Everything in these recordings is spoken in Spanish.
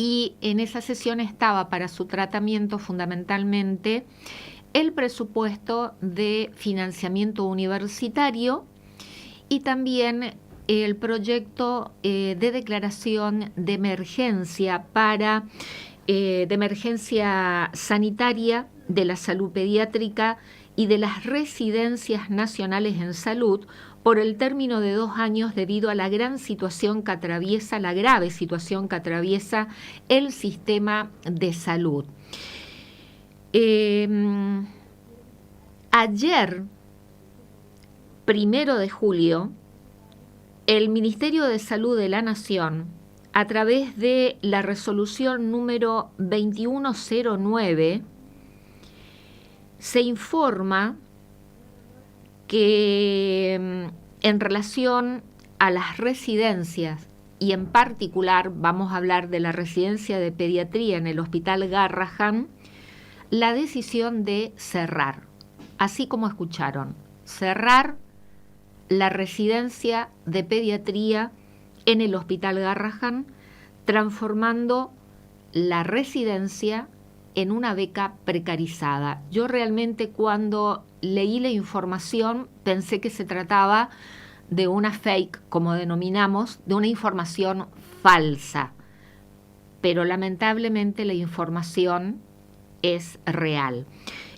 y en esa sesión estaba para su tratamiento fundamentalmente el presupuesto de financiamiento universitario y también el proyecto de declaración de emergencia de emergencia sanitaria de la salud pediátrica y de las residencias nacionales en salud por el término de 2 años debido a la grave situación que atraviesa el sistema de salud. Ayer, 1 de julio, el Ministerio de Salud de la Nación, a través de la resolución número 2109, se informa que en relación a las residencias, y en particular vamos a hablar de la residencia de pediatría en el Hospital Garrahan, la decisión de cerrar, así como escucharon, cerrar la residencia de pediatría en el Hospital Garrahan, transformando la residencia en una beca precarizada. Yo realmente cuando leí la información pensé que se trataba de una fake, como denominamos, de una información falsa, pero lamentablemente la información es real.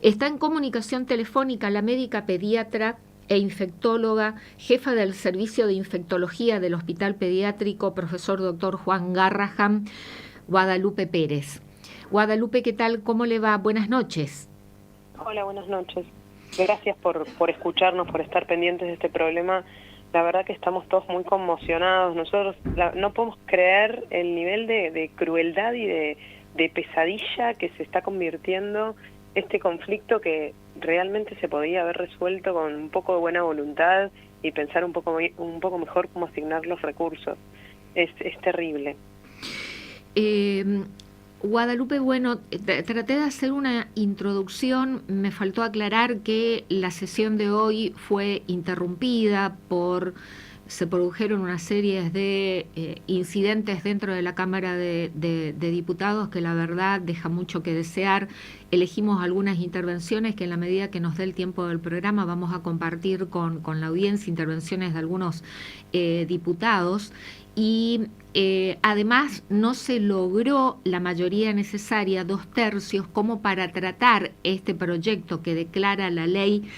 Está en comunicación telefónica la médica pediatra e infectóloga, jefa del Servicio de Infectología del Hospital Pediátrico, profesor Dr. Juan Garrahan, Guadalupe Pérez. Guadalupe, ¿qué tal? ¿Cómo le va? Buenas noches. Hola, buenas noches. Gracias por escucharnos, por estar pendientes de este problema. La verdad que estamos todos muy conmocionados. Nosotros no podemos creer el nivel de crueldad y de pesadilla que se está convirtiendo este conflicto, que realmente se podía haber resuelto con un poco de buena voluntad y pensar un poco mejor cómo asignar los recursos. Es terrible. Guadalupe, bueno, traté de hacer una introducción, me faltó aclarar que la sesión de hoy fue interrumpida se produjeron una serie de incidentes dentro de la Cámara de Diputados que la verdad deja mucho que desear. Elegimos algunas intervenciones que en la medida que nos dé el tiempo del programa vamos a compartir con la audiencia, intervenciones de algunos diputados. Y además no se logró la mayoría necesaria, 2/3, como para tratar este proyecto que declara la ley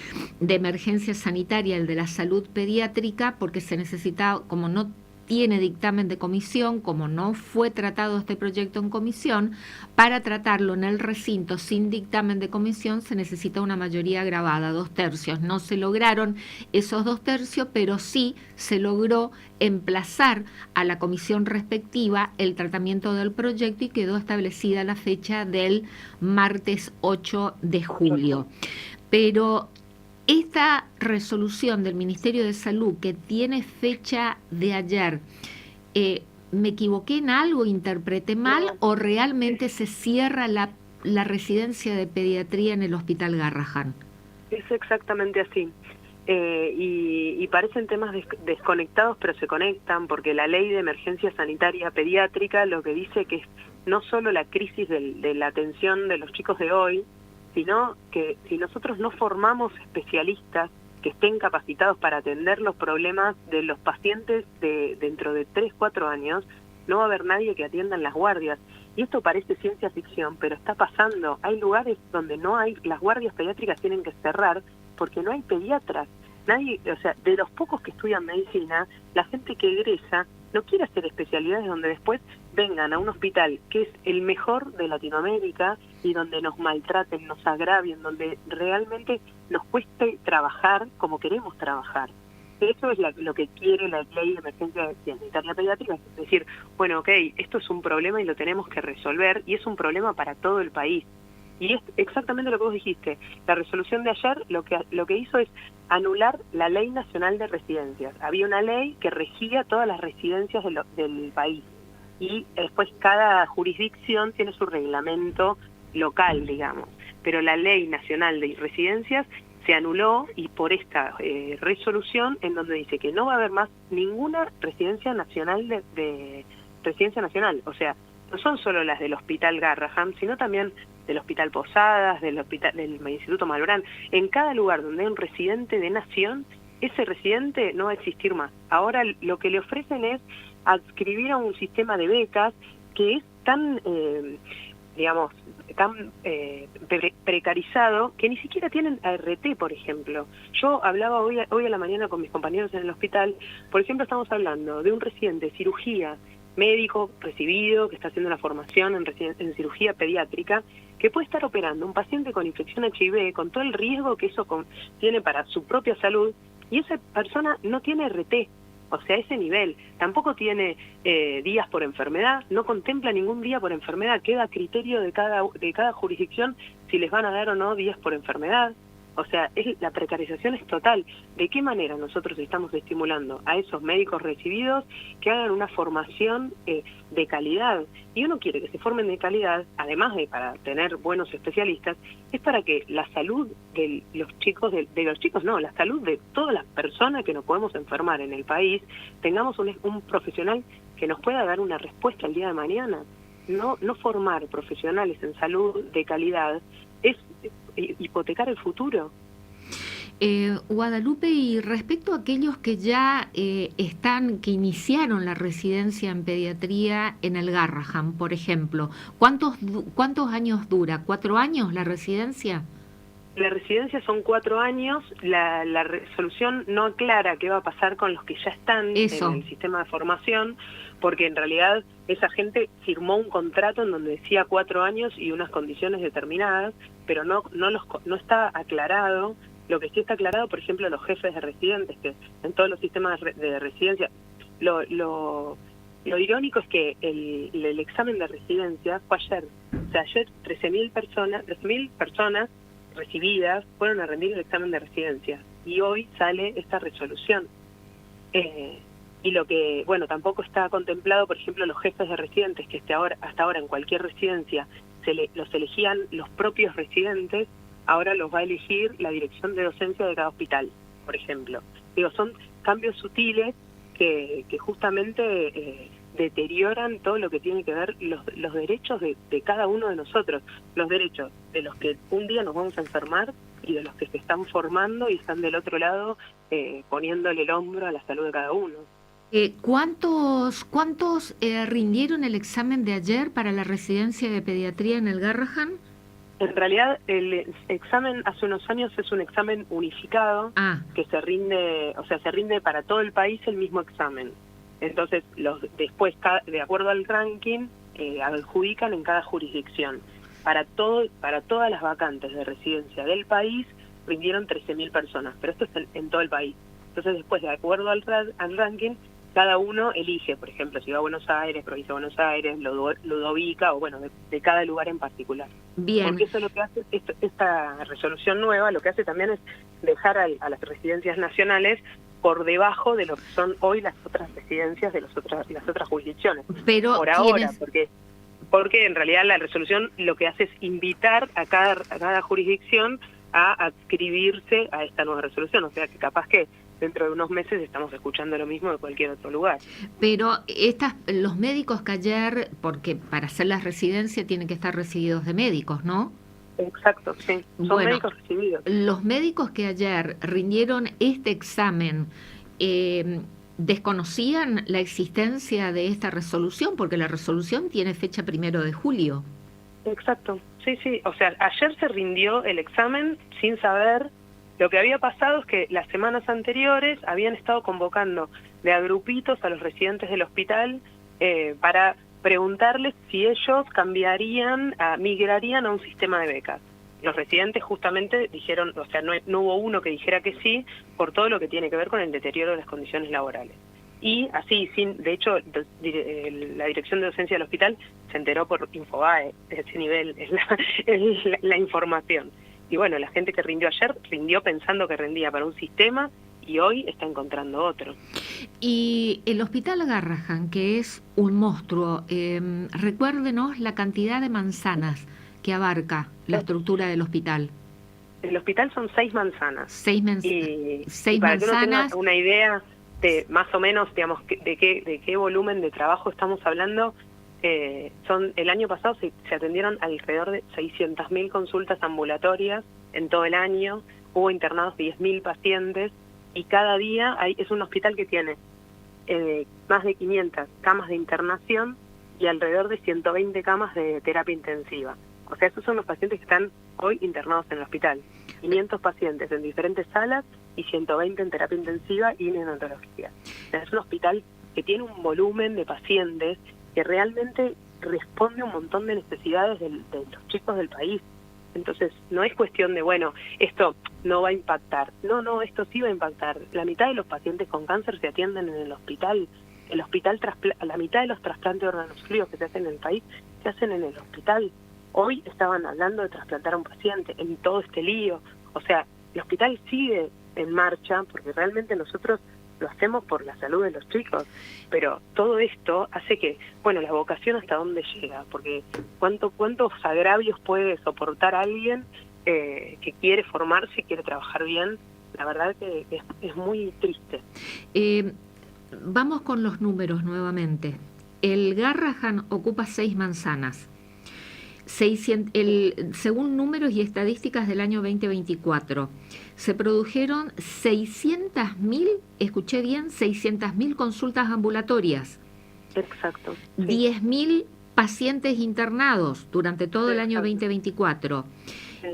de emergencia sanitaria, el de la salud pediátrica, porque se necesitaba, como no tiene dictamen de comisión, como no fue tratado este proyecto en comisión, para tratarlo en el recinto sin dictamen de comisión se necesita una mayoría agravada, 2/3. No se lograron esos 2/3, pero sí se logró emplazar a la comisión respectiva el tratamiento del proyecto y quedó establecida la fecha del martes 8 de julio. Pero esta resolución del Ministerio de Salud, que tiene fecha de ayer, ¿me equivoqué en algo, interpreté mal o realmente se cierra la residencia de pediatría en el Hospital Garrahan? Es exactamente así. Y parecen temas desconectados, pero se conectan, porque la ley de emergencia sanitaria pediátrica lo que dice que es no solo la crisis de la atención de los chicos de hoy, sino que si nosotros no formamos especialistas que estén capacitados para atender los problemas de los pacientes dentro de 3, 4 años, no va a haber nadie que atienda en las guardias. Y esto parece ciencia ficción, pero está pasando. Hay lugares donde las guardias pediátricas tienen que cerrar porque no hay pediatras. Nadie, o sea, de los pocos que estudian medicina, la gente que egresa no quiere hacer especialidades donde después vengan a un hospital que es el mejor de Latinoamérica y donde nos maltraten, nos agravien, donde realmente nos cueste trabajar como queremos trabajar. Eso es lo que quiere la ley de emergencia sanitaria pediátrica, es decir, bueno, ok, esto es un problema y lo tenemos que resolver, y es un problema para todo el país. Y es exactamente lo que vos dijiste. La resolución de ayer lo que hizo es anular la Ley Nacional de Residencias. Había una ley que regía todas las residencias del país. Y después cada jurisdicción tiene su reglamento local, digamos. Pero la Ley Nacional de Residencias se anuló, y por esta resolución en donde dice que no va a haber más ninguna residencia nacional de residencia nacional. O sea, no son solo las del Hospital Garrahan, sino también del Hospital Posadas, del Instituto Malbrán. En cada lugar donde hay un residente de Nación, ese residente no va a existir más. Ahora lo que le ofrecen es adscribir a un sistema de becas que es tan, digamos, tan precarizado que ni siquiera tienen ART, por ejemplo. Yo hablaba hoy a la mañana con mis compañeros en el hospital, por ejemplo, estamos hablando de un residente de cirugía, médico recibido, que está haciendo una formación en cirugía pediátrica, que puede estar operando un paciente con infección HIV, con todo el riesgo que eso tiene para su propia salud, y esa persona no tiene RT, o sea, ese nivel. Tampoco tiene días por enfermedad, no contempla ningún día por enfermedad, queda a criterio de cada jurisdicción si les van a dar o no días por enfermedad. O sea, la precarización es total. ¿De qué manera nosotros estamos estimulando a esos médicos recibidos que hagan una formación de calidad? Y uno quiere que se formen de calidad, además de para tener buenos especialistas, es para que la salud de los chicos, la salud de todas las personas que nos podemos enfermar en el país, tengamos un profesional que nos pueda dar una respuesta el día de mañana. No formar profesionales en salud de calidad es hipotecar el futuro. Guadalupe, y respecto a aquellos que ya que iniciaron la residencia en pediatría en el Garrahan, por ejemplo, ¿cuántos años dura? ¿4 años la residencia? La residencia son 4 años, la resolución no aclara qué va a pasar con los que ya están en el sistema de formación, porque en realidad esa gente firmó un contrato en donde decía 4 años y unas condiciones determinadas, pero no está aclarado. Lo que sí está aclarado, por ejemplo, los jefes de residentes, que en todos los sistemas de residencia, lo irónico es que el examen de residencia fue ayer. O sea, ayer 13.000 personas recibidas fueron a rendir el examen de residencia, y hoy sale esta resolución. Y lo que, bueno, tampoco está contemplado, por ejemplo, los jefes de residentes, que hasta ahora en cualquier residencia los elegían los propios residentes, ahora los va a elegir la dirección de docencia de cada hospital, por ejemplo. Digo, son cambios sutiles que justamente deterioran todo lo que tiene que ver los derechos de cada uno de nosotros, los derechos de los que un día nos vamos a enfermar y de los que se están formando y están del otro lado poniéndole el hombro a la salud de cada uno. ¿Cuántos rindieron el examen de ayer para la residencia de pediatría en el Garrahan? En realidad el examen hace unos años es un examen unificado que se rinde para todo el país el mismo examen. Entonces después, de acuerdo al ranking, adjudican en cada jurisdicción. Para todas las vacantes de residencia del país rindieron 13.000 personas, pero esto es en todo el país. Entonces después, de acuerdo al ranking, cada uno elige, por ejemplo, si va a Buenos Aires, provincia de Buenos Aires, Ludovica, o bueno, de cada lugar en particular. Bien. Porque eso lo que hace, esta resolución nueva, lo que hace también es dejar a las residencias nacionales por debajo de lo que son hoy las otras residencias de las otras jurisdicciones. Pero por ahora, porque en realidad la resolución lo que hace es invitar a cada jurisdicción a adscribirse a esta nueva resolución, o sea que capaz que dentro de unos meses estamos escuchando lo mismo de cualquier otro lugar. Pero los médicos que ayer, porque para hacer la residencia tienen que estar recibidos de médicos, ¿no? Exacto, sí, son médicos recibidos. Los médicos que ayer rindieron este examen, ¿desconocían la existencia de esta resolución? Porque la resolución tiene fecha 1 de julio. Exacto, sí, o sea, ayer se rindió el examen sin saber. Lo que había pasado es que las semanas anteriores habían estado convocando de a grupitos a los residentes del hospital para preguntarles si ellos migrarían a un sistema de becas. Los residentes justamente dijeron, o sea, no hubo uno que dijera que sí, por todo lo que tiene que ver con el deterioro de las condiciones laborales. Y así, de hecho, la dirección de docencia del hospital se enteró por Infobae, de ese nivel es la información. Y bueno, la gente que rindió ayer rindió pensando que rendía para un sistema y hoy está encontrando otro. Y el Hospital Garrahan, que es un monstruo, recuérdenos la cantidad de manzanas que abarca la estructura del hospital. El hospital son 6 manzanas. 6 y para que uno tenga una idea de más o menos, digamos, de qué volumen de trabajo estamos hablando, el año pasado se atendieron alrededor de 600.000 consultas ambulatorias en todo el año, hubo internados 10.000 pacientes y cada día es un hospital que tiene más de 500 camas de internación y alrededor de 120 camas de terapia intensiva. O sea, esos son los pacientes que están hoy internados en el hospital. 500 pacientes en diferentes salas y 120 en terapia intensiva y neonatología. O sea, es un hospital que tiene un volumen de pacientes que realmente responde a un montón de necesidades de los chicos del país. Entonces, no es cuestión de, bueno, esto no va a impactar. No, esto sí va a impactar. La mitad de los pacientes con cáncer se atienden en el hospital. La mitad de los trasplantes de órganos fríos que se hacen en el país se hacen en el hospital. Hoy estaban hablando de trasplantar a un paciente en todo este lío. O sea, el hospital sigue en marcha porque realmente nosotros lo hacemos por la salud de los chicos, pero todo esto hace que, bueno, la vocación hasta dónde llega, porque cuántos agravios puede soportar alguien que quiere formarse y quiere trabajar bien. La verdad que es muy triste. Vamos con los números nuevamente. El Garrahan ocupa 6 manzanas. Según números y estadísticas del año 2024, se produjeron 600.000, escuché bien, 600.000 consultas ambulatorias. Exacto. Sí. 10.000 pacientes internados durante todo el año 2024.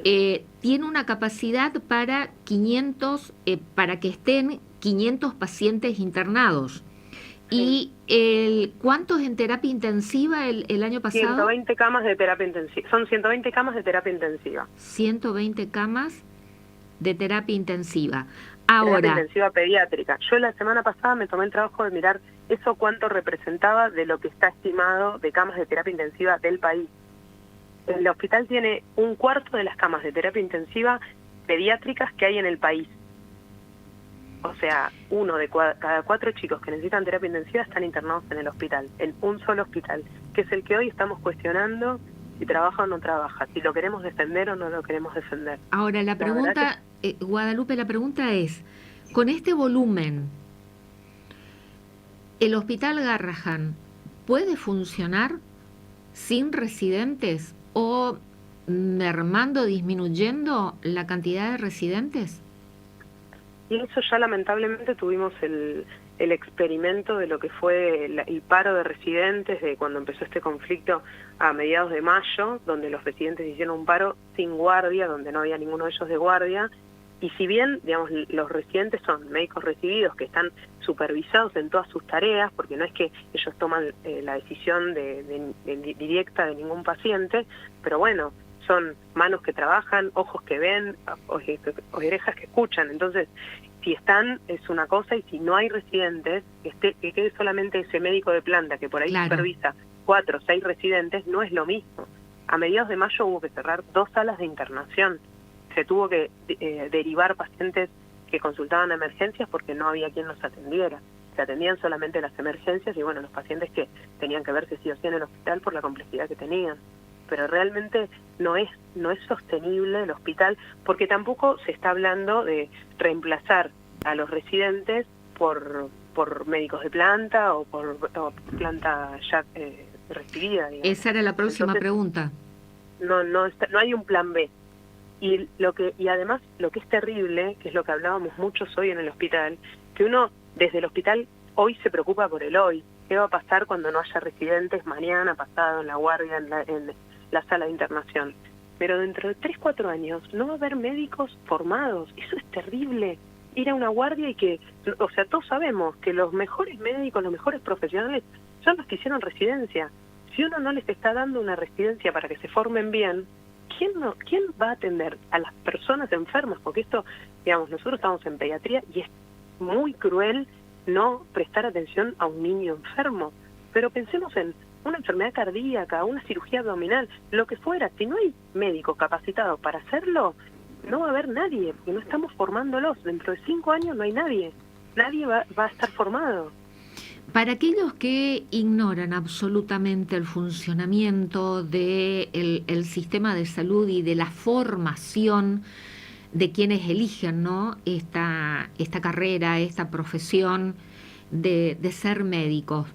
Sí. Tiene una capacidad para 500, para que estén 500 pacientes internados. Sí. ¿Y cuántos en terapia intensiva el año pasado? 120 camas de terapia intensiva. Son 120 camas de terapia intensiva. 120 camas de terapia intensiva. Ahora, terapia intensiva pediátrica. Yo la semana pasada me tomé el trabajo de mirar eso cuánto representaba de lo que está estimado de camas de terapia intensiva del país. El hospital tiene 1/4 de las camas de terapia intensiva pediátricas que hay en el país. O sea, uno de cada 4 chicos que necesitan terapia intensiva están internados en el hospital, en un solo hospital, que es el que hoy estamos cuestionando si trabaja o no trabaja, si lo queremos defender o no lo queremos defender. Ahora, la pregunta, Guadalupe, la pregunta es, con este volumen, ¿el Hospital Garrahan puede funcionar sin residentes o mermando, disminuyendo la cantidad de residentes? Y eso ya lamentablemente tuvimos el experimento de lo que fue el paro de residentes de cuando empezó este conflicto a mediados de mayo, donde los residentes hicieron un paro sin guardia, donde no había ninguno de ellos de guardia, y si bien, digamos, los residentes son médicos recibidos que están supervisados en todas sus tareas, porque no es que ellos toman la decisión directa de ningún paciente, pero bueno, son manos que trabajan, ojos que ven, orejas que escuchan. Entonces, si están, es una cosa, y si no hay residentes, que quede solamente ese médico de planta que por ahí supervisa 4 o 6 residentes, no es lo mismo. A mediados de mayo hubo que cerrar 2 salas de internación. Se tuvo que derivar pacientes que consultaban emergencias porque no había quien los atendiera. Se atendían solamente las emergencias y, bueno, los pacientes que tenían que verse sí o sí en el hospital por la complejidad que tenían. Pero realmente no es sostenible el hospital, porque tampoco se está hablando de reemplazar a los residentes por médicos de planta o por planta ya recibida, digamos. Esa era la próxima pregunta. No hay un plan B. Y además lo que es terrible, que es lo que hablábamos muchos hoy en el hospital, que uno desde el hospital hoy se preocupa por el hoy. ¿Qué va a pasar cuando no haya residentes mañana, pasado, en la guardia, en la sala de internación? Pero dentro de 3-4 años no va a haber médicos formados. Eso es terrible. Ir a una guardia y que, o sea, todos sabemos que los mejores médicos, los mejores profesionales son los que hicieron residencia. Si uno no les está dando una residencia para que se formen bien, ¿quién va a atender a las personas enfermas? Porque esto, digamos, nosotros estamos en pediatría y es muy cruel no prestar atención a un niño enfermo. Pero pensemos en una enfermedad cardíaca, una cirugía abdominal, lo que fuera. Si no hay médicos capacitados para hacerlo, no va a haber nadie, porque no estamos formándolos. Dentro de 5 años no hay nadie. Nadie va a estar formado. Para aquellos que ignoran absolutamente el funcionamiento del sistema de salud y de la formación de quienes eligen, ¿no?, esta carrera, esta profesión de ser médicos,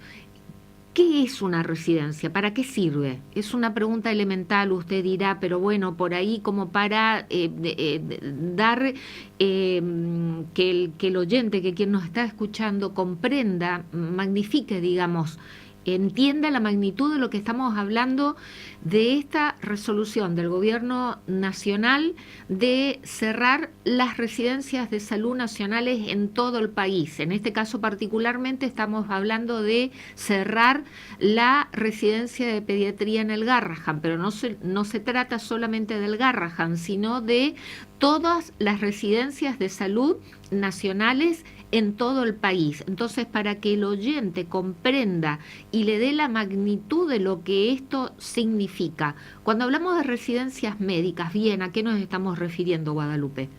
¿Qué es una residencia? ¿Para qué sirve? Es una pregunta elemental, usted dirá, pero bueno, por ahí como para dar que el oyente, que quien nos está escuchando comprenda, magnifique, digamos, entienda la magnitud de lo que estamos hablando de esta resolución del gobierno nacional de cerrar las residencias de salud nacionales en todo el país. En este caso particularmente estamos hablando de cerrar la residencia de pediatría en el Garrahan, pero no se trata solamente del Garrahan, sino de todas las residencias de salud nacionales en todo el país. Entonces, para que el oyente comprenda y le dé la magnitud de lo que esto significa, cuando hablamos de residencias médicas, bien, ¿a qué nos estamos refiriendo, Guadalupe?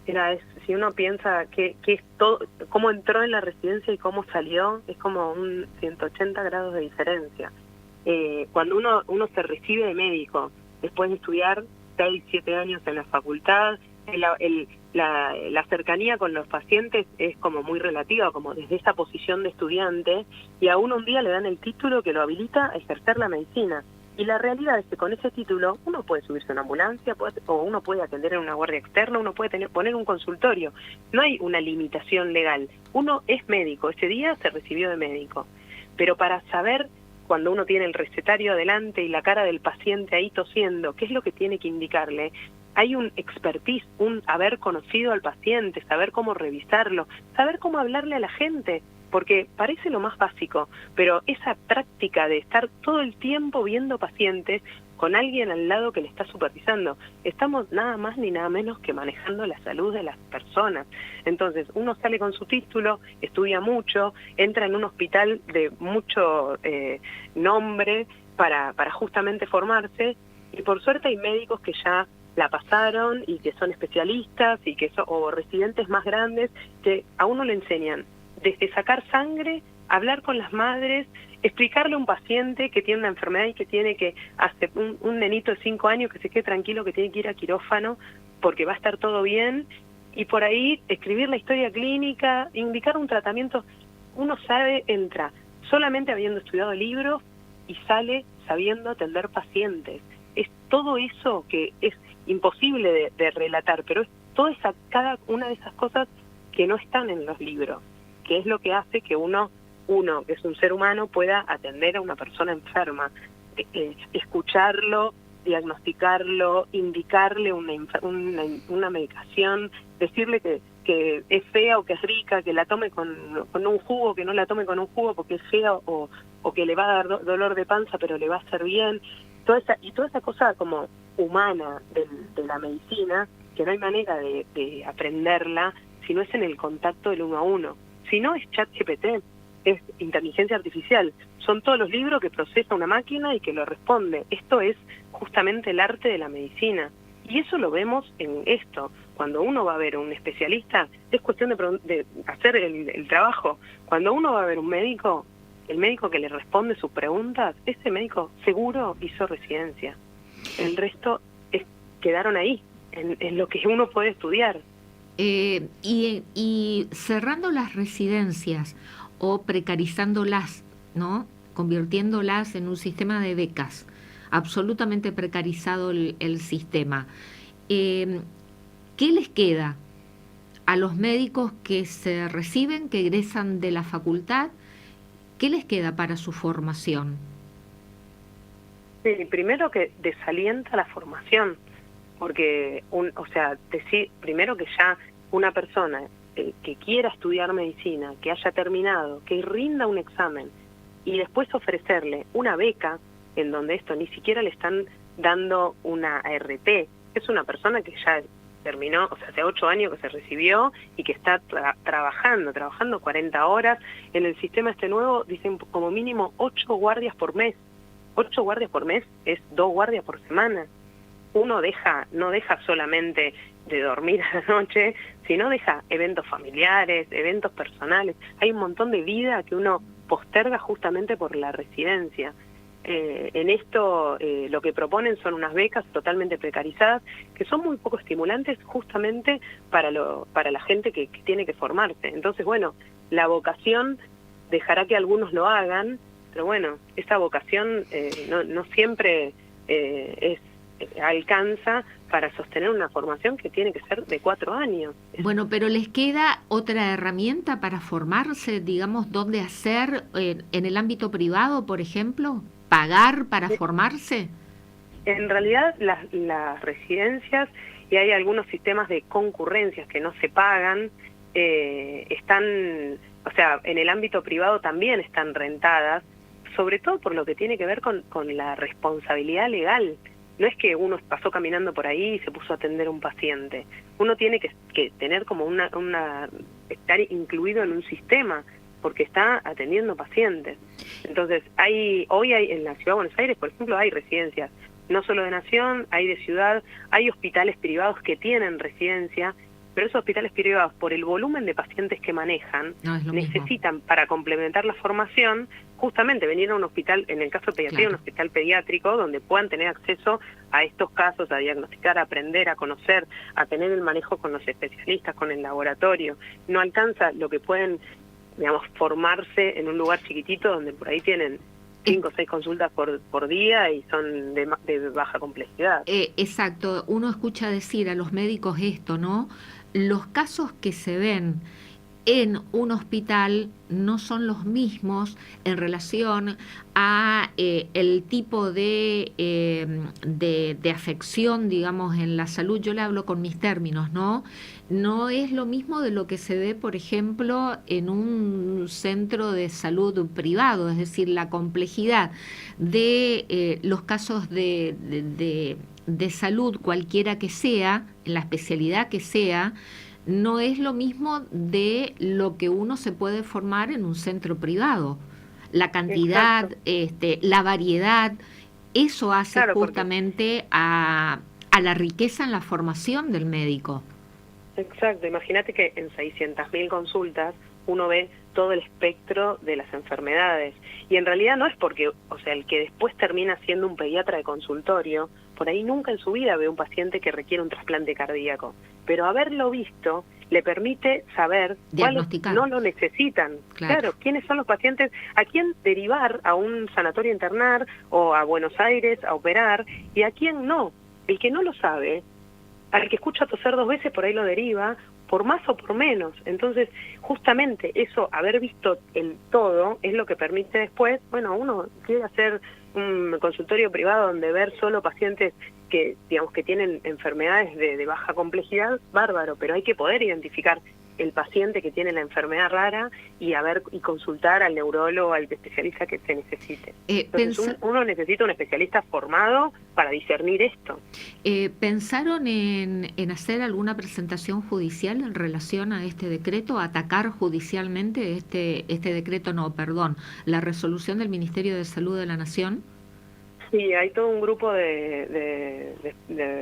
Mira, si uno piensa que es todo, cómo entró en la residencia y cómo salió, es como un 180 grados de diferencia. Cuando uno se recibe de médico, después de estudiar 6, 7 años en la facultad, la cercanía con los pacientes es como muy relativa, como desde esa posición de estudiante, y a uno un día le dan el título que lo habilita a ejercer la medicina. Y la realidad es que con ese título uno puede subirse a una ambulancia, o uno puede atender en una guardia externa, uno puede poner un consultorio. No hay una limitación legal. Uno es médico, ese día se recibió de médico. Pero para saber, cuando uno tiene el recetario adelante y la cara del paciente ahí tosiendo, qué es lo que tiene que indicarle, hay un expertise, un haber conocido al paciente, saber cómo revisarlo, saber cómo hablarle a la gente, porque parece lo más básico, pero esa práctica de estar todo el tiempo viendo pacientes con alguien al lado que le está supervisando, estamos nada más ni nada menos que manejando la salud de las personas. Entonces, uno sale con su título, estudia mucho, entra en un hospital de mucho nombre para justamente formarse, y por suerte hay médicos que ya la pasaron y que son especialistas y que o residentes más grandes que a uno le enseñan desde sacar sangre, hablar con las madres, explicarle a un paciente que tiene una enfermedad y que tiene que hacer un nenito de 5 años que se quede tranquilo, que tiene que ir a quirófano porque va a estar todo bien, y por ahí escribir la historia clínica, indicar un tratamiento. Uno sabe, entra solamente habiendo estudiado libros y sale sabiendo atender pacientes. Es todo eso que es imposible de relatar, pero es cada una de esas cosas que no están en los libros, que es lo que hace que uno que es un ser humano, pueda atender a una persona enferma, escucharlo, diagnosticarlo, indicarle una medicación, decirle que es fea o que es rica, que la tome con un jugo, que no la tome con un jugo porque es fea, o que le va a dar dolor de panza pero le va a hacer bien, toda esa cosa como humana de la medicina, que no hay manera de aprenderla si no es en el contacto del uno a uno. Si no, es ChatGPT, es inteligencia artificial, son todos los libros que procesa una máquina y que lo responde. Esto es justamente el arte de la medicina. Y eso lo vemos en esto. Cuando uno va a ver a un especialista, es cuestión de hacer el trabajo. Cuando uno va a ver un médico, el médico que le responde sus preguntas, ese médico seguro hizo residencia. El resto quedaron ahí, en lo que uno puede estudiar. Y cerrando las residencias o precarizándolas, ¿no? Convirtiéndolas en un sistema de becas, absolutamente precarizado el sistema. ¿Qué les queda a los médicos que se reciben, que egresan de la facultad? ¿Qué les queda para su formación? Sí, primero que desalienta la formación, porque, primero que ya una persona que quiera estudiar medicina, que haya terminado, que rinda un examen, y después ofrecerle una beca, en donde esto ni siquiera le están dando una ART, es una persona que ya terminó, o sea, hace 8 años que se recibió y que está trabajando 40 horas, en el sistema este nuevo dicen como mínimo 8 guardias por mes. 8 guardias por mes es 2 guardias por semana. Uno no deja solamente de dormir a la noche, sino deja eventos familiares, eventos personales. Hay un montón de vida que uno posterga justamente por la residencia. En esto lo que proponen son unas becas totalmente precarizadas, que son muy poco estimulantes justamente para la gente que tiene que formarse. Entonces, bueno, la vocación dejará que algunos lo hagan, pero bueno, esa vocación no siempre alcanza para sostener una formación que tiene que ser de 4 años. Bueno, pero ¿les queda otra herramienta para formarse, digamos, dónde hacer, en el ámbito privado, por ejemplo? ¿Pagar para formarse? En realidad las residencias, y hay algunos sistemas de concurrencias que no se pagan, están, o sea, en el ámbito privado también están rentadas, sobre todo por lo que tiene que ver con la responsabilidad legal. No es que uno pasó caminando por ahí y se puso a atender a un paciente. Uno tiene que tener como estar incluido en un sistema, porque está atendiendo pacientes. Entonces, hoy hay en la Ciudad de Buenos Aires, por ejemplo, hay residencias, no solo de nación, hay de ciudad, hay hospitales privados que tienen residencia, pero esos hospitales privados, por el volumen de pacientes que manejan, necesitan, para complementar la formación, justamente venir a un hospital, en el caso de pediatría, un hospital pediátrico, donde puedan tener acceso a estos casos, a diagnosticar, a aprender, a conocer, a tener el manejo con los especialistas, con el laboratorio. No alcanza lo que pueden, digamos, formarse en un lugar chiquitito, donde por ahí tienen 5 o 6 consultas por día y son de baja complejidad. Exacto, uno escucha decir a los médicos esto, ¿no? Los casos que se ven en un hospital no son los mismos en relación a el tipo de afección, digamos, en la salud. Yo le hablo con mis términos, ¿no? No es lo mismo de lo que se ve, por ejemplo, en un centro de salud privado, es decir, la complejidad de los casos de salud, cualquiera que sea, en la especialidad que sea, no es lo mismo de lo que uno se puede formar en un centro privado. La cantidad, la variedad, eso hace justamente a la riqueza en la formación del médico. Exacto, imagínate que en 600.000 consultas uno ve todo el espectro de las enfermedades. Y en realidad no es porque, o sea, el que después termina siendo un pediatra de consultorio, por ahí nunca en su vida ve un paciente que requiere un trasplante cardíaco. Pero haberlo visto le permite saber cuáles no lo necesitan. Claro, quiénes son los pacientes, a quién derivar a un sanatorio internar o a Buenos Aires a operar y a quién no. El que no lo sabe, al que escucha toser 2 veces por ahí lo deriva, por más o por menos. Entonces, justamente eso, haber visto el todo, es lo que permite después, bueno, uno quiere hacer un consultorio privado donde ver solo pacientes que, digamos, que tienen enfermedades de baja complejidad, bárbaro, pero hay que poder identificar el paciente que tiene la enfermedad rara y consultar al neurólogo, al especialista que se necesite. Entonces, uno necesita un especialista formado para discernir esto. ¿Pensaron en hacer alguna presentación judicial en relación a este decreto, atacar judicialmente este decreto, la resolución del Ministerio de Salud de la Nación? Sí, hay todo un grupo de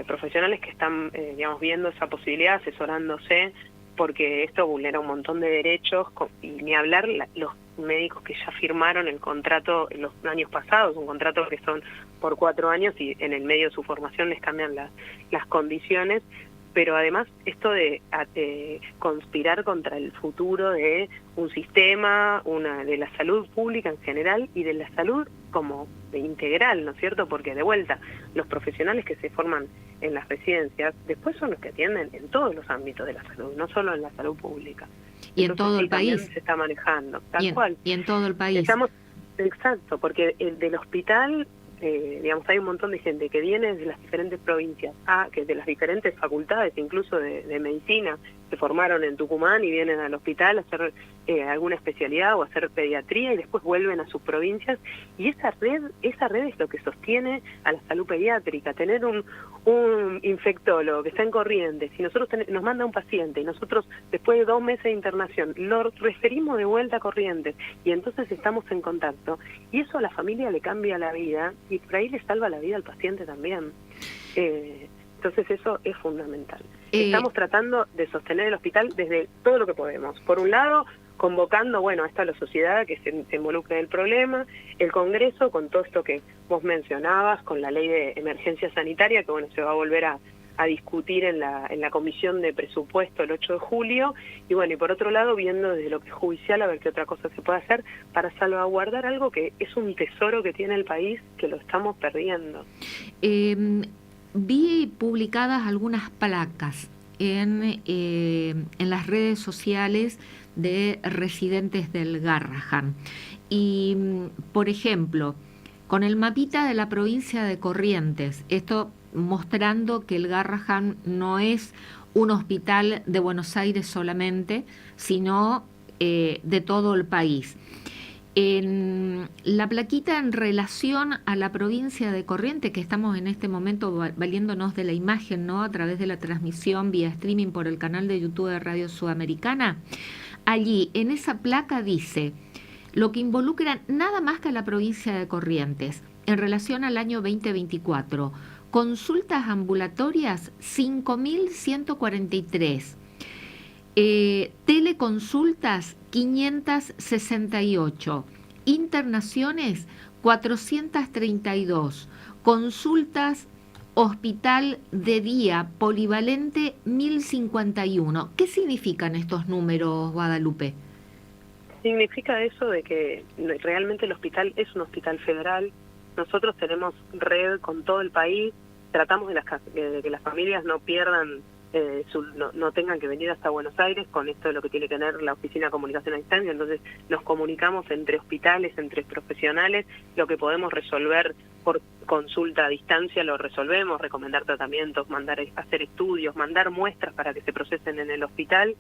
profesionales que están, digamos, viendo esa posibilidad, asesorándose, porque esto vulnera un montón de derechos, y ni hablar los médicos que ya firmaron el contrato en los años pasados, un contrato que son por 4 años y en el medio de su formación les cambian las condiciones, pero además esto de conspirar contra el futuro de un sistema, de la salud pública en general y de la salud como integral, ¿no es cierto? Porque de vuelta, los profesionales que se forman en las residencias después son los que atienden en todos los ámbitos de la salud, no solo en la salud pública. Y en todo el país. Se está manejando, tal cual. Y en todo el país. Exacto, porque del hospital, digamos, hay un montón de gente que viene de las diferentes provincias, que de las diferentes facultades, incluso de medicina, se formaron en Tucumán y vienen al hospital a hacer alguna especialidad o a hacer pediatría y después vuelven a sus provincias, y esa red es lo que sostiene a la salud pediátrica. Tener un infectólogo que está en Corrientes, si nosotros nos manda un paciente y nosotros después de 2 meses de internación lo referimos de vuelta a Corrientes y entonces estamos en contacto, y eso a la familia le cambia la vida y por ahí le salva la vida al paciente también. Entonces eso es fundamental. Estamos tratando de sostener el hospital desde todo lo que podemos. Por un lado, convocando, bueno, a esta la sociedad que se involucre en el problema, el Congreso con todo esto que vos mencionabas, con la ley de emergencia sanitaria, que bueno, se va a volver a a discutir en la comisión de presupuesto el 8 de julio, y bueno, y por otro lado viendo desde lo que es judicial a ver qué otra cosa se puede hacer para salvaguardar algo que es un tesoro que tiene el país, que lo estamos perdiendo. Vi publicadas algunas placas en las redes sociales de residentes del Garrahan. Y, por ejemplo, con el mapita de la provincia de Corrientes, esto mostrando que el Garrahan no es un hospital de Buenos Aires solamente, sino de todo el país. En la plaquita en relación a la provincia de Corrientes, que estamos en este momento valiéndonos de la imagen, ¿no?, a través de la transmisión vía streaming por el canal de YouTube de Radio Sudamericana, allí en esa placa dice lo que involucra nada más que a la provincia de Corrientes en relación al año 2024. Consultas ambulatorias 5.143. Teleconsultas 568, internaciones 432, consultas hospital de día polivalente 1051. ¿Qué significan estos números, Guadalupe? Significa eso de que realmente el hospital es un hospital federal. Nosotros tenemos red con todo el país, tratamos de que las familias no pierdan, no tengan que venir hasta Buenos Aires con esto de lo que tiene que tener la Oficina de Comunicación a Distancia. Entonces nos comunicamos entre hospitales, entre profesionales, lo que podemos resolver por consulta a distancia lo resolvemos, recomendar tratamientos, hacer estudios, mandar muestras para que se procesen en el hospital,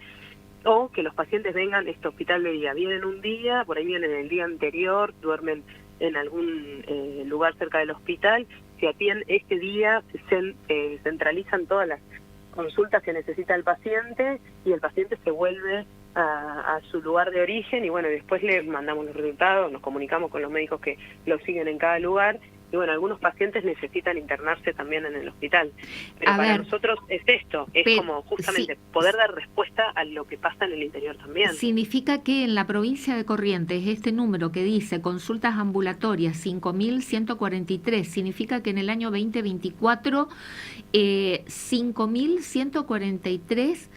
o que los pacientes vengan a este hospital de día. Vienen un día, por ahí vienen el día anterior, duermen en algún lugar cerca del hospital, se atienden este día, se centralizan todas las consultas que necesita el paciente y el paciente se vuelve a su lugar de origen, y bueno, después le mandamos los resultados, nos comunicamos con los médicos que lo siguen en cada lugar, y bueno, algunos pacientes necesitan internarse también en el hospital. Pero para nosotros es esto, es como justamente poder dar respuesta a lo que pasa en el interior también. Significa que en la provincia de Corrientes, este número que dice consultas ambulatorias 5.143, significa que en el año 2024 5.143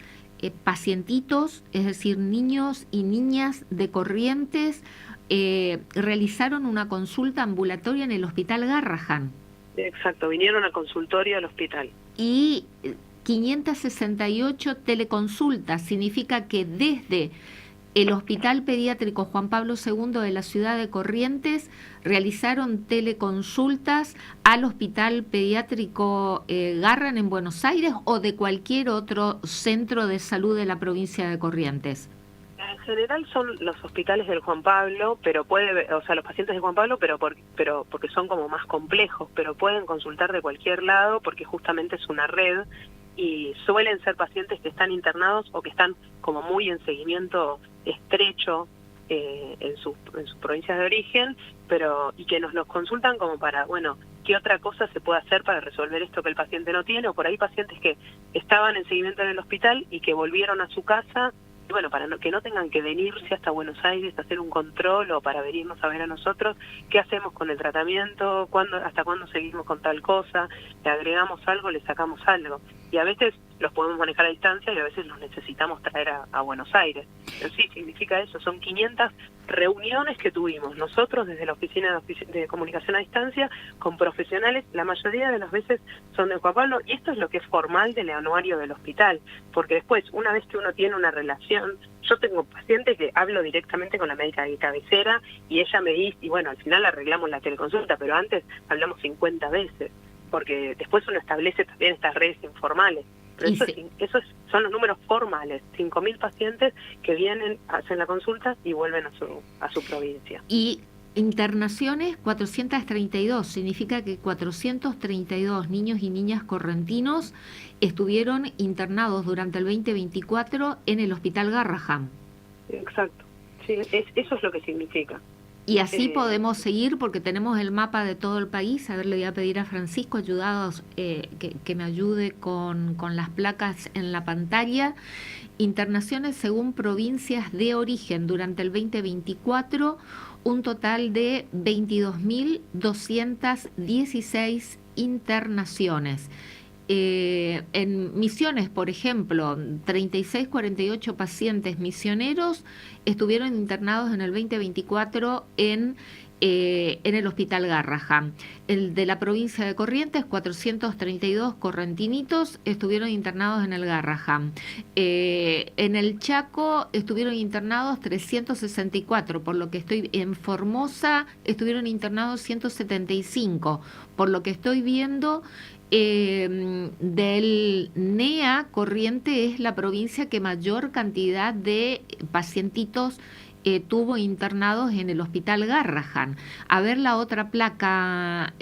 pacientitos, es decir, niños y niñas de Corrientes, realizaron una consulta ambulatoria en el Hospital Garrahan. Exacto, vinieron al consultorio al hospital. Y 568 teleconsultas, significa que desde el Hospital Pediátrico Juan Pablo II de la ciudad de Corrientes realizaron teleconsultas al Hospital Pediátrico Garrahan en Buenos Aires o de cualquier otro centro de salud de la provincia de Corrientes. En general son los hospitales del Juan Pablo, pero los pacientes del Juan Pablo, pero porque son como más complejos, pero pueden consultar de cualquier lado porque justamente es una red y suelen ser pacientes que están internados o que están como muy en seguimiento estrecho en sus provincias de origen, y que nos los consultan como para, bueno, qué otra cosa se puede hacer para resolver esto que el paciente no tiene, o por ahí pacientes que estaban en seguimiento en el hospital y que volvieron a su casa. Y bueno, para que no tengan que venirse hasta Buenos Aires a hacer un control o para venirnos a ver a nosotros, ¿qué hacemos con el tratamiento? ¿Hasta cuándo seguimos con tal cosa? ¿Le agregamos algo? ¿Le sacamos algo? Y a veces los podemos manejar a distancia y a veces los necesitamos traer a Buenos Aires. Pero sí, significa eso, son 500 reuniones que tuvimos nosotros desde la Oficina de Comunicación a Distancia con profesionales, la mayoría de las veces son de Juan Pablo, y esto es lo que es formal del anuario del hospital, porque después, una vez que uno tiene una relación, yo tengo pacientes que hablo directamente con la médica de cabecera y ella me dice, y bueno, al final arreglamos la teleconsulta, pero antes hablamos 50 veces, porque después uno establece también estas redes informales. Pero esos son los números formales, 5.000 pacientes que vienen, hacen la consulta y vuelven a su provincia. Y internaciones 432, significa que 432 niños y niñas correntinos estuvieron internados durante el 2024 en el Hospital Garrahan. Exacto, sí, eso es lo que significa. Y así podemos seguir porque tenemos el mapa de todo el país. A ver, le voy a pedir a Francisco ayudados que me ayude con las placas en la pantalla. Internaciones según provincias de origen durante el 2024, un total de 22.216 internaciones. En Misiones, por ejemplo, 36, 48 pacientes misioneros estuvieron internados en el 2024 en el Hospital Garrahan. El de la provincia de Corrientes, 432 correntinitos estuvieron internados en el Garrahan. En el Chaco estuvieron internados 364, por lo que estoy en Formosa estuvieron internados 175, por lo que estoy viendo. Del NEA, Corriente es la provincia que mayor cantidad de pacientitos tuvo internados en el Hospital Garrahan. A ver la otra placa,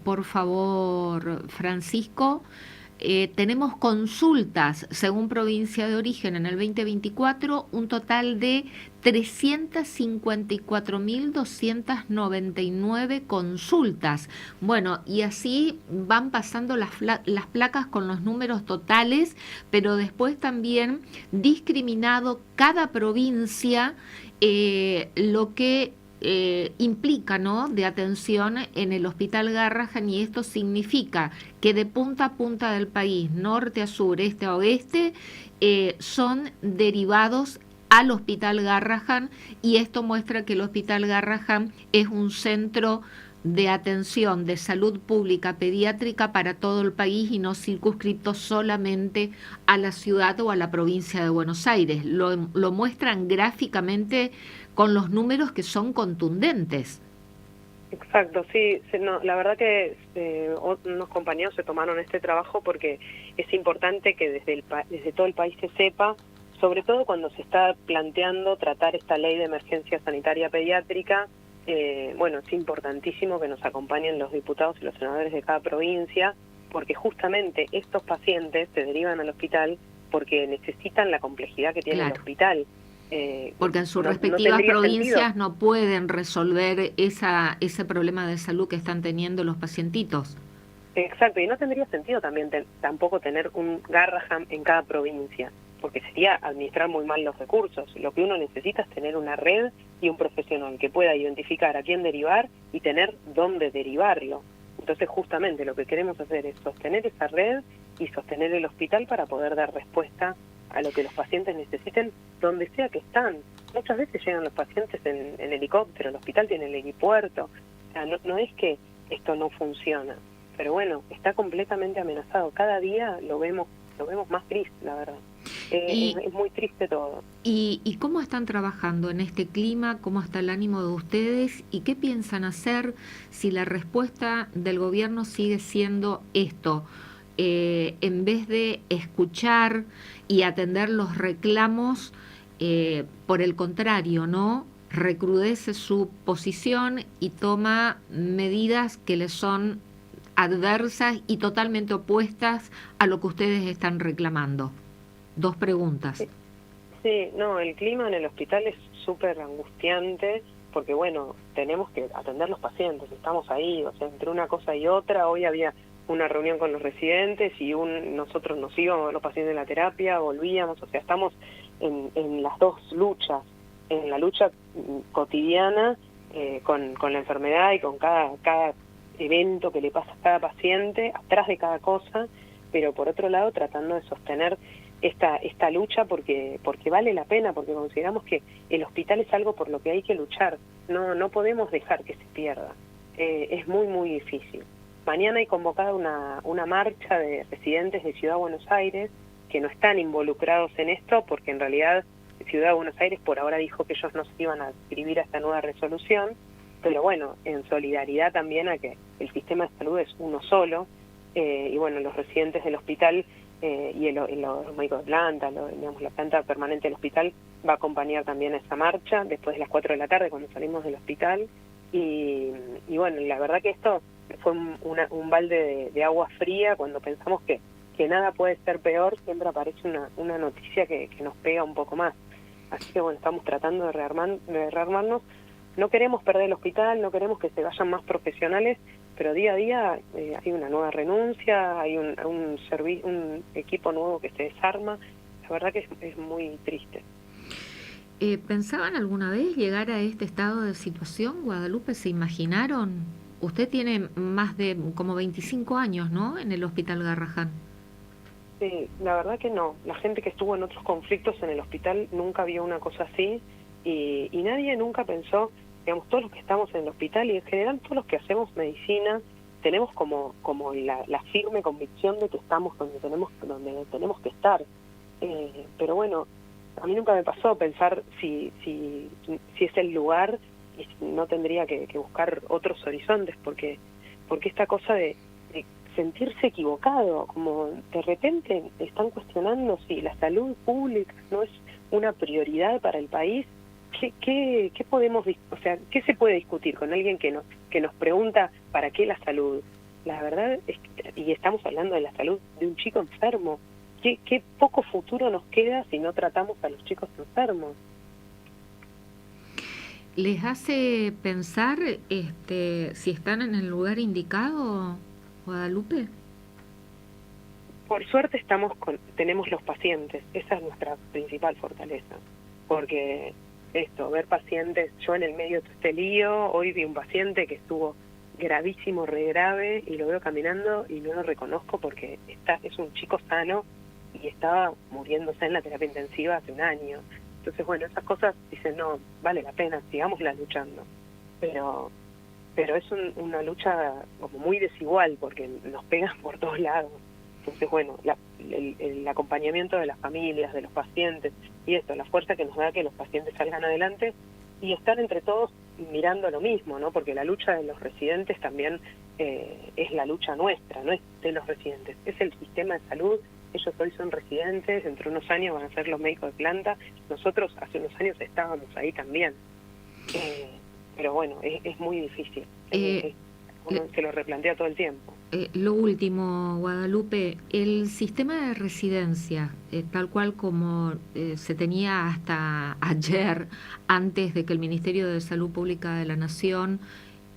por favor, Francisco. Tenemos consultas, según provincia de origen, en el 2024, un total de 354.299 consultas. Bueno, y así van pasando las placas con los números totales, pero después también discriminado cada provincia lo que implica, ¿no?, de atención en el Hospital Garrahan, y esto significa que de punta a punta del país, norte a sur, este a oeste, son derivados al Hospital Garrahan, y esto muestra que el Hospital Garrahan es un centro de atención de salud pública pediátrica para todo el país y no circunscripto solamente a la ciudad o a la provincia de Buenos Aires. Lo muestran gráficamente con los números que son contundentes. Exacto, sí, no, la verdad que unos compañeros se tomaron este trabajo porque es importante que desde todo el país se sepa, sobre todo cuando se está planteando tratar esta ley de emergencia sanitaria pediátrica. Bueno, es importantísimo que nos acompañen los diputados y los senadores de cada provincia, porque justamente estos pacientes se derivan al hospital porque necesitan la complejidad que tiene el hospital. Porque en sus respectivas provincias no pueden resolver ese problema de salud que están teniendo los pacientitos. Exacto, y no tendría sentido también tampoco tener un Garrahan en cada provincia, porque sería administrar muy mal los recursos. Lo que uno necesita es tener una red y un profesional que pueda identificar a quién derivar y tener dónde derivarlo. Entonces, justamente lo que queremos hacer es sostener esa red y sostener el hospital para poder dar respuesta a lo que los pacientes necesiten, donde sea que están. Muchas veces llegan los pacientes en helicóptero, el hospital tiene el helipuerto. O sea, no es que esto no funciona, pero bueno, está completamente amenazado. Cada día lo vemos más gris, la verdad. Es muy triste todo. ¿Y cómo están trabajando en este clima? ¿Cómo está el ánimo de ustedes? ¿Y qué piensan hacer si la respuesta del gobierno sigue siendo esto? En vez de escuchar y atender los reclamos, por el contrario, ¿no?, recrudece su posición y toma medidas que le son adversas y totalmente opuestas a lo que ustedes están reclamando. Dos preguntas. Sí, no, el clima en el hospital es súper angustiante porque, bueno, tenemos que atender los pacientes, estamos ahí, o sea, entre una cosa y otra. Hoy había una reunión con los residentes y nosotros nos íbamos, los pacientes de la terapia, volvíamos, o sea, estamos en las dos luchas, en la lucha cotidiana con la enfermedad y con cada evento que le pasa a cada paciente, atrás de cada cosa, pero por otro lado tratando de sostener esta lucha porque vale la pena, porque consideramos que el hospital es algo por lo que hay que luchar, no podemos dejar que se pierda, es muy muy difícil. Mañana hay convocada una marcha de residentes de Ciudad de Buenos Aires que no están involucrados en esto, porque en realidad Ciudad de Buenos Aires por ahora dijo que ellos no se iban a adscribir a esta nueva resolución, pero bueno, en solidaridad también a que el sistema de salud es uno solo, y bueno, los residentes del hospital y los médicos de planta, digamos, la planta permanente del hospital va a acompañar también a esa marcha después de las 4 de la tarde cuando salimos del hospital, y bueno, la verdad que esto fue un balde de agua fría cuando pensamos que nada puede ser peor. Siempre aparece una noticia que nos pega un poco más, así que bueno, estamos tratando de rearmarnos. No queremos perder el hospital, no queremos que se vayan más profesionales, pero día a día hay una nueva renuncia, hay un equipo nuevo que se desarma. La verdad que es muy triste. ¿Pensaban alguna vez llegar a este estado de situación, Guadalupe? ¿Se imaginaron? Usted tiene más de como 25 años, ¿no? En el Hospital Garrahan. Sí, la verdad que no. La gente que estuvo en otros conflictos en el hospital nunca vio una cosa así y nadie nunca pensó, digamos, todos los que estamos en el hospital y en general todos los que hacemos medicina, tenemos como la firme convicción de que estamos donde tenemos que estar. Pero bueno, a mí nunca me pasó pensar si es el lugar y no tendría que buscar otros horizontes, porque esta cosa de sentirse equivocado, como de repente están cuestionando si la salud pública no es una prioridad para el país. ¿Qué podemos, o sea, qué se puede discutir con alguien que nos pregunta para qué la salud? La verdad es que, y estamos hablando de la salud de un chico enfermo, qué poco futuro nos queda si no tratamos a los chicos enfermos. ¿Les hace pensar si están en el lugar indicado, Guadalupe? Por suerte tenemos los pacientes, esa es nuestra principal fortaleza, porque ver pacientes, yo en el medio de este lío, hoy vi un paciente que estuvo gravísimo, re grave, y lo veo caminando y no lo reconozco porque es un chico sano y estaba muriéndose en la terapia intensiva hace un año. Entonces, bueno, esas cosas dicen, no, vale la pena, sigámosla luchando. Pero es una lucha como muy desigual porque nos pegan por todos lados. Entonces, bueno, el acompañamiento de las familias, de los pacientes, y esto, la fuerza que nos da que los pacientes salgan adelante y estar entre todos mirando lo mismo, ¿no? Porque la lucha de los residentes también es la lucha nuestra, no es de los residentes, es el sistema de salud. Ellos hoy son residentes, dentro de unos años van a ser los médicos de planta, nosotros hace unos años estábamos ahí también. Pero bueno, es muy difícil, uno se lo replantea todo el tiempo. Lo último, Guadalupe, el sistema de residencia, tal cual como se tenía hasta ayer, antes de que el Ministerio de Salud Pública de la Nación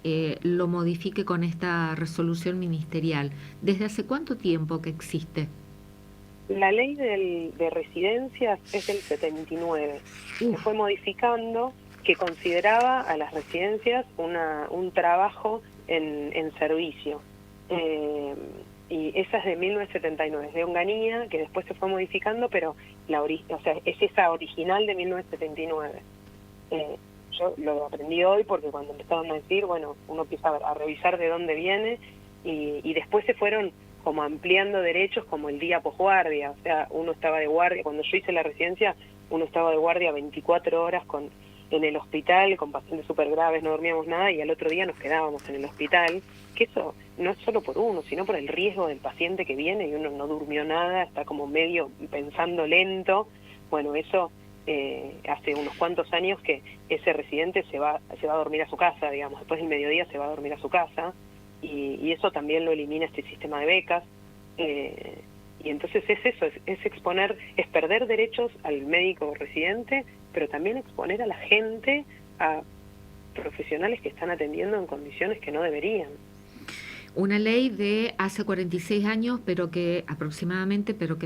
lo modifique con esta resolución ministerial, ¿desde hace cuánto tiempo que existe? La ley de residencias es del 79, se fue modificando, que consideraba a las residencias un trabajo en servicio. Y esa es de 1979, es de Onganía, que después se fue modificando, pero es esa original de 1979. Yo lo aprendí hoy porque cuando empezaron a decir, bueno, uno empieza a revisar de dónde viene y después se fueron como ampliando derechos como el día posguardia, o sea, uno estaba de guardia, cuando yo hice la residencia, uno estaba de guardia 24 horas en el hospital con pacientes súper graves, no dormíamos nada y al otro día nos quedábamos en el hospital, que eso no es solo por uno, sino por el riesgo del paciente que viene y uno no durmió nada, está como medio pensando lento. Bueno, eso hace unos cuantos años que ese residente se va a dormir a su casa, digamos, después del mediodía se va a dormir a su casa y eso también lo elimina este sistema de becas. Y entonces es eso, es exponer, es perder derechos al médico residente, pero también exponer a la gente, a profesionales que están atendiendo en condiciones que no deberían. Una ley de hace 46 años, pero que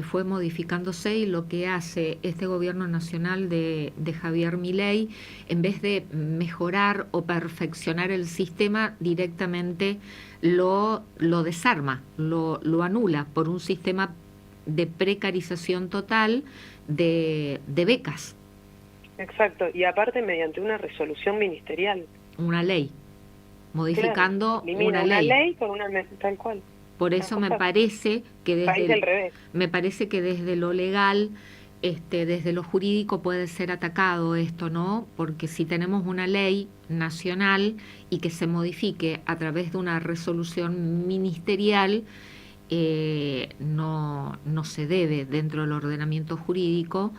fue modificándose, y lo que hace este gobierno nacional de Javier Milei, en vez de mejorar o perfeccionar el sistema, directamente lo desarma, lo anula por un sistema de precarización total de becas. Exacto, y aparte mediante una resolución ministerial. Una ley, modificando claro, una ley con tal cual. Por eso me parece que desde lo legal, desde lo jurídico puede ser atacado esto, ¿no? Porque si tenemos una ley nacional y que se modifique a través de una resolución ministerial, no se debe dentro del ordenamiento jurídico.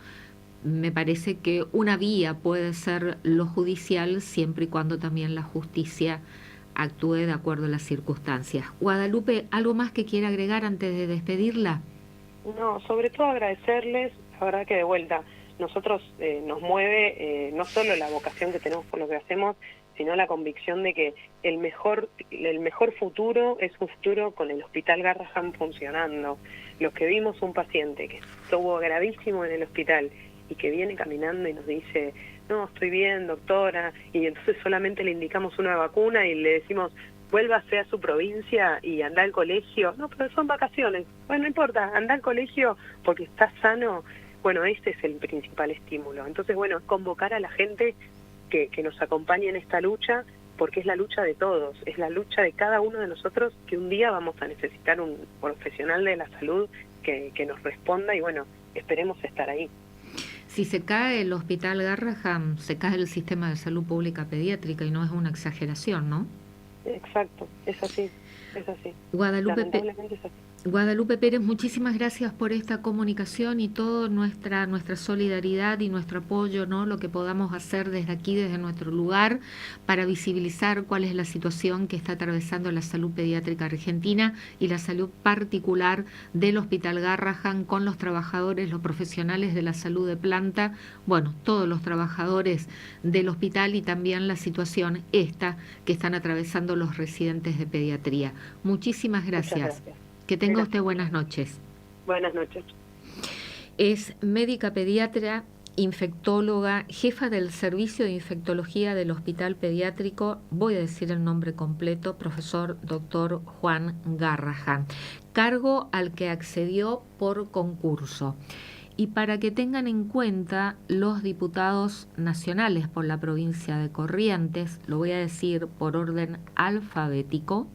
Me parece que una vía puede ser lo judicial, siempre y cuando también la justicia actúe de acuerdo a las circunstancias. Guadalupe, ¿algo más que quiera agregar antes de despedirla? No, sobre todo agradecerles, la verdad que de vuelta, nosotros nos mueve no solo la vocación que tenemos por lo que hacemos, sino la convicción de que el mejor futuro es un futuro con el Hospital Garrahan funcionando. Los que vimos un paciente que estuvo gravísimo en el hospital y que viene caminando y nos dice, no, estoy bien, doctora, y entonces solamente le indicamos una vacuna y le decimos, vuélvase a su provincia y anda al colegio. No, pero son vacaciones. Bueno, no importa, anda al colegio porque está sano. Bueno, ese es el principal estímulo. Entonces, bueno, convocar a la gente que nos acompañe en esta lucha, porque es la lucha de todos, es la lucha de cada uno de nosotros, que un día vamos a necesitar un profesional de la salud que nos responda y bueno, esperemos estar ahí. Si se cae el Hospital Garrahan, se cae el sistema de salud pública pediátrica y no es una exageración, ¿no? Exacto, es así, es así. Lamentablemente es así. Guadalupe Pérez, muchísimas gracias por esta comunicación y toda nuestra solidaridad y nuestro apoyo, ¿no? Lo que podamos hacer desde aquí, desde nuestro lugar, para visibilizar cuál es la situación que está atravesando la salud pediátrica argentina y la salud particular del Hospital Garrahan con los trabajadores, los profesionales de la salud de planta, bueno, todos los trabajadores del hospital y también la situación esta que están atravesando los residentes de pediatría. Muchísimas gracias. Muchas gracias. Que tenga usted buenas noches. Buenas noches. Es médica pediatra, infectóloga, jefa del Servicio de Infectología del Hospital Pediátrico, voy a decir el nombre completo, profesor Dr. Juan Garrahan, cargo al que accedió por concurso. Y para que tengan en cuenta los diputados nacionales por la provincia de Corrientes, lo voy a decir por orden alfabético: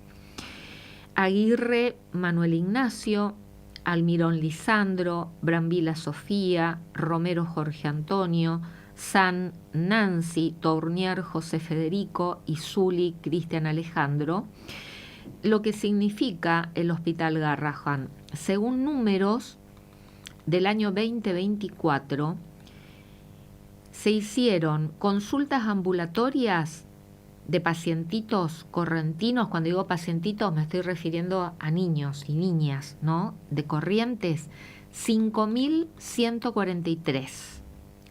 Aguirre Manuel Ignacio, Almirón Lisandro, Brambila Sofía, Romero Jorge Antonio, San Nancy, Tournier José Federico y Zuli Cristian Alejandro, lo que significa el Hospital Garrahan. Según números del año 2024, se hicieron consultas ambulatorias de pacientitos correntinos. Cuando digo pacientitos me estoy refiriendo a niños y niñas, ¿no? De Corrientes, 5.143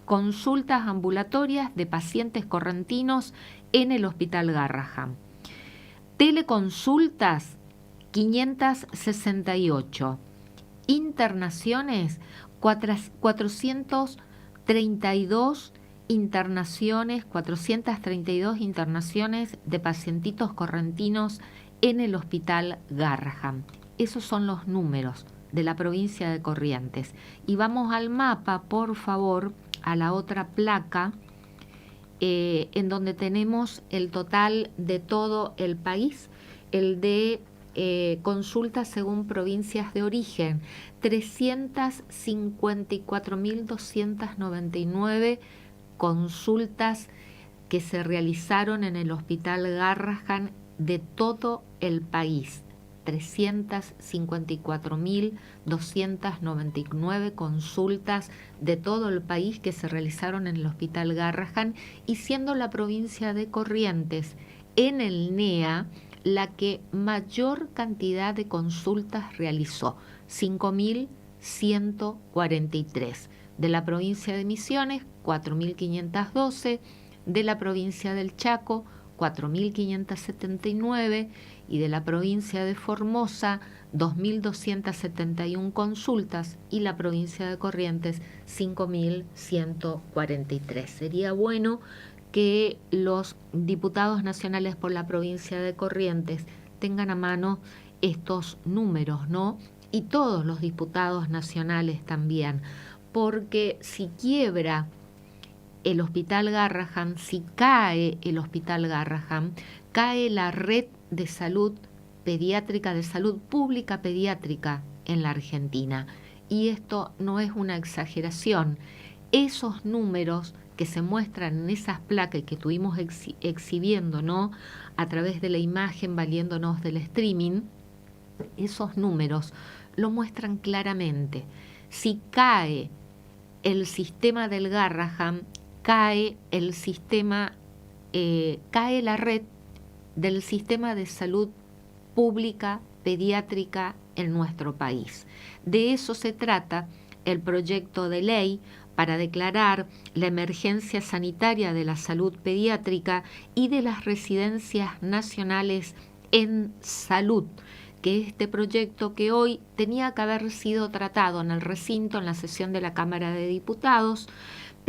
consultas ambulatorias de pacientes correntinos en el Hospital Garrahan. Teleconsultas, 568. Internaciones, 432 internaciones, 432 internaciones de pacientitos correntinos en el Hospital Garrahan. Esos son los números de la provincia de Corrientes. Y vamos al mapa, por favor, a la otra placa, en donde tenemos el total de todo el país, el de consultas según provincias de origen, 354.299 consultas que se realizaron en el Hospital Garrahan de todo el país. 354.299 consultas de todo el país que se realizaron en el Hospital Garrahan, y siendo la provincia de Corrientes en el NEA la que mayor cantidad de consultas realizó, 5.143. De la provincia de Misiones, 4.512, de la provincia del Chaco, 4.579, y de la provincia de Formosa, 2.271 consultas, y la provincia de Corrientes, 5.143. Sería bueno que los diputados nacionales por la provincia de Corrientes tengan a mano estos números, ¿no? Y todos los diputados nacionales también, porque si quiebra el Hospital Garrahan, si cae el Hospital Garrahan, cae la red de salud pediátrica, de salud pública pediátrica en la Argentina. Y esto no es una exageración. Esos números que se muestran en esas placas que estuvimos exhibiendo, ¿no?, a través de la imagen, valiéndonos del streaming, esos números lo muestran claramente. Si cae el sistema del Garrahan, cae el sistema, cae la red del sistema de salud pública pediátrica en nuestro país. De eso se trata el proyecto de ley para declarar la emergencia sanitaria de la salud pediátrica y de las residencias nacionales en salud, que este proyecto, que hoy tenía que haber sido tratado en el recinto, en la sesión de la Cámara de Diputados,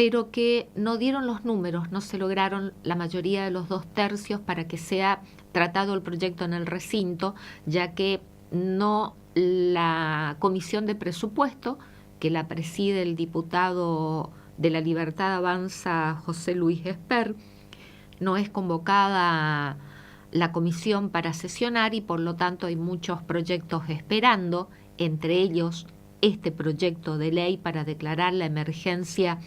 pero que no dieron los números, no se lograron la mayoría de los 2/3 para que sea tratado el proyecto en el recinto, ya que no la Comisión de Presupuesto, que la preside el diputado de La Libertad Avanza, José Luis Esper, no es convocada la comisión para sesionar y por lo tanto hay muchos proyectos esperando, entre ellos este proyecto de ley para declarar la emergencia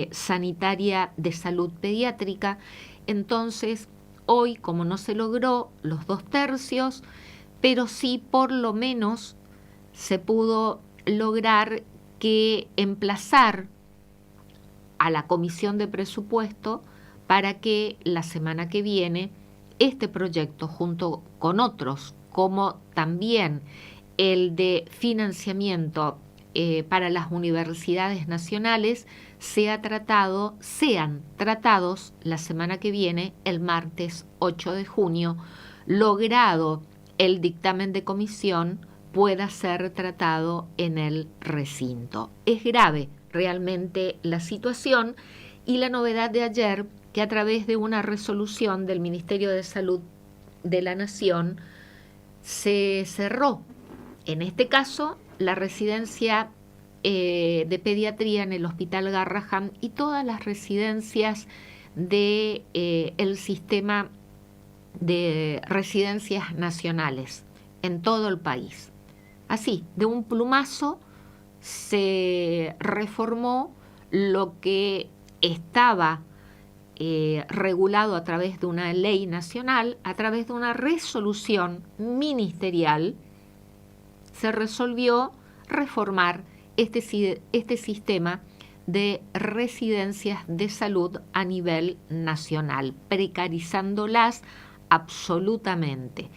sanitaria de salud pediátrica. Entonces, hoy, como no se logró los 2/3, pero sí por lo menos se pudo lograr que emplazar a la Comisión de Presupuesto para que la semana que viene este proyecto, junto con otros, como también el de financiamiento para las universidades nacionales, sean tratados la semana que viene, el martes 8 de junio, logrado el dictamen de comisión, pueda ser tratado en el recinto. Es grave realmente la situación y la novedad de ayer, que a través de una resolución del Ministerio de Salud de la Nación se cerró, en este caso, la residencia de pediatría en el Hospital Garrahan y todas las residencias del sistema de residencias nacionales en todo el país. Así, de un plumazo se reformó lo que estaba regulado a través de una ley nacional, a través de una resolución ministerial, se resolvió reformar este sistema de residencias de salud a nivel nacional, precarizándolas absolutamente.